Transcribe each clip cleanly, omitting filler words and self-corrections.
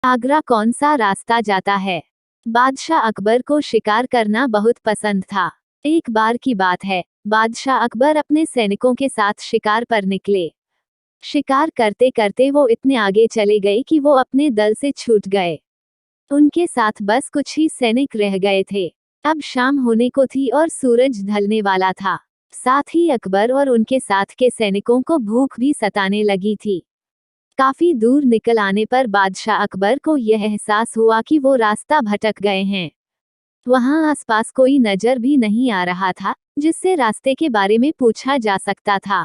आगरा कौन सा रास्ता जाता है। बादशाह अकबर को शिकार करना बहुत पसंद था। एक बार की बात है, बादशाह अकबर अपने सैनिकों के साथ शिकार पर निकले। शिकार करते करते वो इतने आगे चले गए कि वो अपने दल से छूट गए। उनके साथ बस कुछ ही सैनिक रह गए थे। अब शाम होने को थी और सूरज ढलने वाला था। साथ ही अकबर और उनके साथ के सैनिकों को भूख भी सताने लगी थी। काफी दूर निकल आने पर बादशाह अकबर को यह एहसास हुआ कि वो रास्ता भटक गए हैं। वहां आसपास कोई नजर भी नहीं आ रहा था जिससे रास्ते के बारे में पूछा जा सकता था।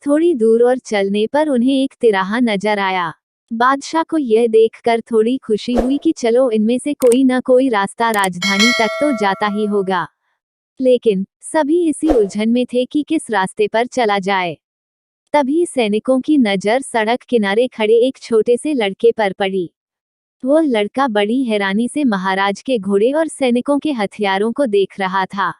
थोड़ी दूर और चलने पर उन्हें एक तिराहा नजर आया। बादशाह को यह देखकर थोड़ी खुशी हुई कि चलो इनमें से कोई न कोई रास्ता राजधानी तक तो जाता ही होगा। लेकिन सभी इसी उलझन में थे कि किस रास्ते पर चला जाए। तभी सैनिकों की नजर सड़क किनारे खड़े एक छोटे से लड़के पर पड़ी। वो लड़का बड़ी हैरानी से महाराज के घोड़े और सैनिकों के हथियारों को देख रहा था।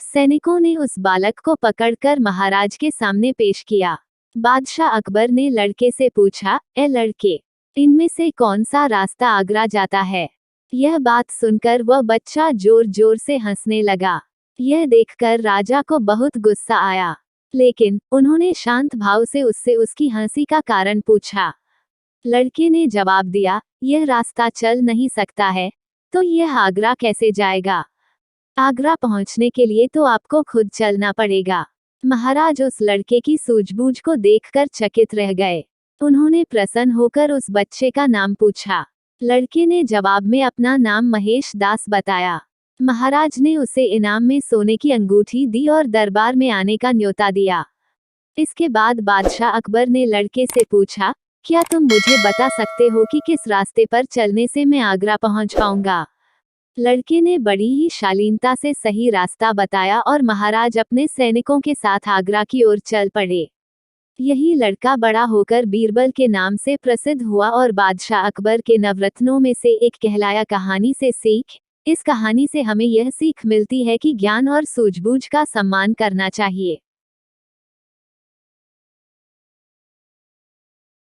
सैनिकों ने उस बालक को पकड़कर महाराज के सामने पेश किया। बादशाह अकबर ने लड़के से पूछा, ए लड़के, इनमें से कौन सा रास्ता आगरा जाता है। यह बात सुनकर वह बच्चा जोर जोर से हंसने लगा। यह देखकर राजा को बहुत गुस्सा आया, लेकिन उन्होंने शांत भाव से उससे उसकी हंसी का कारण पूछा। लड़के ने जवाब दिया, यह रास्ता चल नहीं सकता है, तो यह आगरा कैसे जाएगा। आगरा पहुंचने के लिए तो आपको खुद चलना पड़ेगा। महाराज उस लड़के की सूझबूझ को देखकर चकित रह गए। उन्होंने प्रसन्न होकर उस बच्चे का नाम पूछा। लड़के ने जवाब में अपना नाम महेश दास बताया। महाराज ने उसे इनाम में सोने की अंगूठी दी और दरबार में आने का न्योता दिया। इसके बाद बादशाह अकबर ने लड़के से पूछा, क्या तुम मुझे बता सकते हो कि किस रास्ते पर चलने से मैं आगरा पहुंच पाऊंगा। लड़के ने बड़ी ही शालीनता से सही रास्ता बताया और महाराज अपने सैनिकों के साथ आगरा की ओर चल पड़े। यही लड़का बड़ा होकर बीरबल के नाम से प्रसिद्ध हुआ और बादशाह अकबर के नवरत्नों में से एक कहलाया। कहानी से सीख। इस कहानी से हमें यह सीख मिलती है कि ज्ञान और सूझबूझ का सम्मान करना चाहिए।